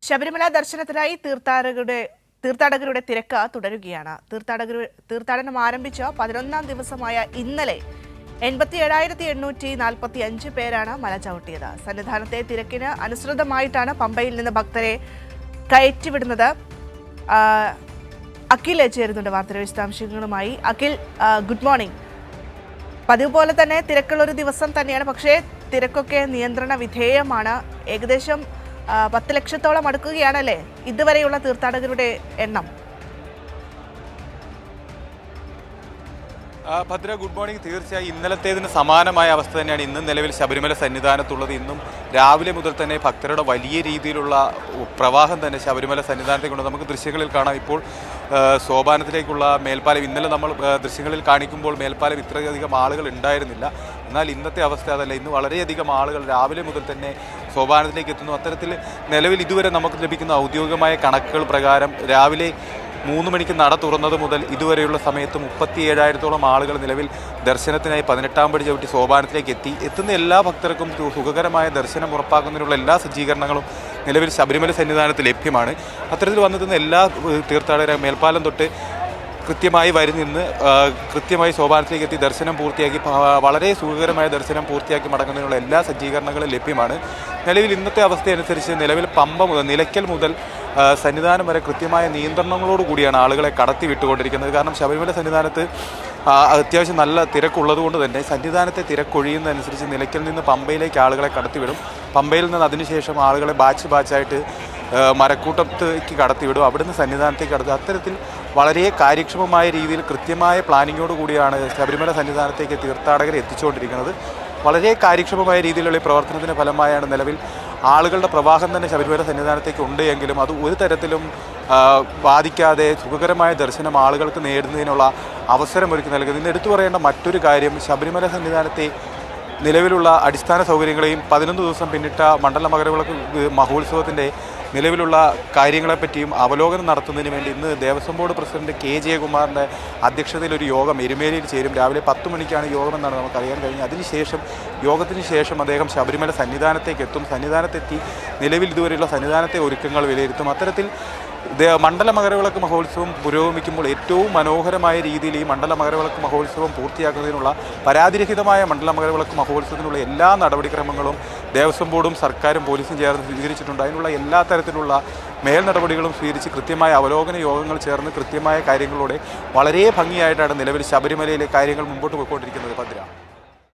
ശബരിമല ദർശനത്തിനായി തീർത്ഥാടകരുടെ തിരക്ക് തുടരുകയാണ്. തീർത്ഥാടനം ആരംഭിച്ച 11ാം ദിവസമായ ഇന്നലെ 87,845 പേരാണ് മല ചവിട്ടിയത്. സന്നിധാനത്തെ തിരക്കിന് അനുസൃതമായിട്ടാണ് പമ്പയിൽ നിന്ന് ഭക്തരെ കയറ്റിവിടുന്നത്. അഖിൽ ചേരുന്നുണ്ട് വാർത്തയുടെ വിശദാംശങ്ങളുമായി. Akhil, good morning. പതിവ് പോലെ തന്നെ തിരക്കുള്ളൊരു ദിവസം തന്നെയാണ്, പക്ഷേ തിരക്കൊക്കെ നിയന്ത്രണ വിധേയമാണ്. ഏകദേശം 10 ലക്ഷത്തോളം അടുക്കുകയാണല്ലേ ഇതുവരെയുള്ള തീർത്ഥാടകരുടെ എണ്ണം? Bhadra, good morning. തീർച്ചയായും ഇന്നലത്തേതിന് സമാനമായ അവസ്ഥ തന്നെയാണ് ഇന്നും നിലവിൽ ശബരിമല സന്നിധാനത്തുള്ളത്. ഇന്നും രാവിലെ മുതൽ തന്നെ ഭക്തരുടെ വലിയ രീതിയിലുള്ള പ്രവാഹം തന്നെ ശബരിമല സന്നിധാനത്തേക്കുണ്ട്. നമുക്ക് ദൃശ്യങ്ങളിൽ കാണാം. ഇപ്പോൾ സോപാനത്തിലേക്കുള്ള മേൽപ്പാലം ഇന്നലെ നമ്മൾ ദൃശ്യങ്ങളിൽ കാണിക്കുമ്പോൾ മേൽപ്പാലം ഇത്രയധികം ആളുകൾ ഉണ്ടായിരുന്നില്ല. എന്നാൽ ഇന്നത്തെ അവസ്ഥ അതല്ല. ഇന്ന് വളരെയധികം ആളുകൾ രാവിലെ മുതൽ തന്നെ സോപാനത്തിലേക്ക് എത്തുന്നു. അത്തരത്തിൽ നിലവിൽ ഇതുവരെ നമുക്ക് ലഭിക്കുന്ന ഔദ്യോഗികമായ കണക്കുകൾ പ്രകാരം രാവിലെ 3 മണിക്ക് നട തുറന്നത് മുതൽ ഇതുവരെയുള്ള സമയത്ത് 37,000-ഓളം ആളുകൾ നിലവിൽ ദർശനത്തിനായി 18ാം പടി ചവിട്ടി സോപാനത്തിലേക്ക് എത്തുന്ന എല്ലാ ഭക്തർക്കും സുഖകരമായ ദർശനം ഉറപ്പാക്കുന്നതിനുള്ള എല്ലാ സജ്ജീകരണങ്ങളും നിലവിൽ ശബരിമല സന്നിധാനത്ത് ലഭ്യമാണ്. അത്തരത്തിൽ വന്നെത്തുന്ന എല്ലാ തീർത്ഥാടകരും മേൽപ്പാലം തൊട്ട് കൃത്യമായി നിന്ന് കൃത്യമായി സോപാനത്തിലേക്ക് എത്തി ദർശനം പൂർത്തിയാക്കി വളരെ സുഖകരമായ ദർശനം പൂർത്തിയാക്കി മടങ്ങുന്നതിനുള്ള എല്ലാ സജ്ജീകരണങ്ങളും ലഭ്യമാണ്. നിലവിൽ ഇന്നത്തെ അവസ്ഥയനുസരിച്ച് നിലവിൽ പമ്പ മുതൽ നിലയ്ക്കൽ മുതൽ സന്നിധാനം വരെ കൃത്യമായ നിയന്ത്രണങ്ങളോടുകൂടിയാണ് ആളുകളെ കടത്തി വിട്ടുകൊണ്ടിരിക്കുന്നത്. കാരണം ശബരിമല സന്നിധാനത്ത് അത്യാവശ്യം നല്ല തിരക്കുള്ളത് കൊണ്ട് തന്നെ സന്നിധാനത്തെ തിരക്കൊഴിയുന്നതനുസരിച്ച് നിലയ്ക്കൽ നിന്ന് പമ്പയിലേക്ക് ആളുകളെ കടത്തിവിടും. പമ്പയിൽ നിന്ന് അതിനുശേഷം ആളുകളെ ബാച്ചായിട്ട് മരക്കൂട്ടത്തേക്ക് കടത്തിവിടും. അവിടുന്ന് സന്നിധാനത്തേക്ക് കടത്തും. അത്തരത്തിൽ വളരെ കാര്യക്ഷമമായ രീതിയിൽ കൃത്യമായ പ്ലാനിങ്ങോട് കൂടിയാണ് ശബരിമല സന്നിധാനത്തേക്ക് തീർത്ഥാടകരെ എത്തിച്ചുകൊണ്ടിരിക്കുന്നത്. വളരെ കാര്യക്ഷമമായ രീതിയിലുള്ള പ്രവർത്തനത്തിൻ്റെ ഫലമായാണ് നിലവിൽ ആളുകളുടെ പ്രവാഹം തന്നെ ശബരിമല സന്നിധാനത്തേക്ക് ഉണ്ട് എങ്കിലും അത് ഒരു തരത്തിലും ബാധിക്കാതെ സുഖകരമായ ദർശനം ആളുകൾക്ക് നേടുന്നതിനുള്ള അവസരമൊരുക്കി നൽകുന്നത്. ഇന്ന് എടുത്തു പറയേണ്ട മറ്റൊരു കാര്യം, ശബരിമല സന്നിധാനത്തെ നിലവിലുള്ള അടിസ്ഥാന സൗകര്യങ്ങളെയും 11 ദിവസം പിന്നിട്ട മണ്ഡല മകരവിളക്ക് മഹോത്സവത്തിൻ്റെ നിലവിലുള്ള കാര്യങ്ങളെപ്പറ്റിയും അവലോകനം നടത്തുന്നതിന് വേണ്ടി ഇന്ന് ദേവസ്വം ബോർഡ് പ്രസിഡന്റ് കെ ജയകുമാറിൻ്റെ അധ്യക്ഷതയിൽ ഒരു യോഗം എരുമേലിയിൽ ചേരും. രാവിലെ 10 മണിക്കാണ് യോഗമെന്നാണ് നമുക്കറിയാൻ കഴിഞ്ഞത്. അതിനുശേഷം യോഗത്തിന് ശേഷം അദ്ദേഹം ശബരിമല സന്നിധാനത്തേക്ക് എത്തും. സന്നിധാനത്തെത്തി നിലവിൽ ഇതുവരെയുള്ള സന്നിധാനത്തെ ഒരുക്കങ്ങൾ വിലയിരുത്തും. അത്തരത്തിൽ മണ്ഡല മകരവിളക്ക് മഹോത്സവം പുരോഗമിക്കുമ്പോൾ ഏറ്റവും മനോഹരമായ രീതിയിൽ ഈ മണ്ഡല മകരവിളക്ക് മഹോത്സവം പൂർത്തിയാക്കുന്നതിനുള്ള പരാതിരഹിതമായ മണ്ഡല മകരവിളക്ക് മഹോത്സവത്തിനുള്ള എല്ലാ നടപടിക്രമങ്ങളും ദേവസ്വം ബോർഡും സർക്കാരും പോലീസും ചേർന്ന് സ്വീകരിച്ചിട്ടുണ്ട്. അതിനുള്ള എല്ലാ തരത്തിലുള്ള മേൽ നടപടികളും സ്വീകരിച്ച് കൃത്യമായ അവലോകന യോഗങ്ങൾ ചേർന്ന് കൃത്യമായ കാര്യങ്ങളോടെ വളരെ ഭംഗിയായിട്ടാണ് നിലവിൽ ശബരിമലയിലെ കാര്യങ്ങൾ മുമ്പോട്ട് പോയിക്കൊണ്ടിരിക്കുന്നത്. ഭദ്ര.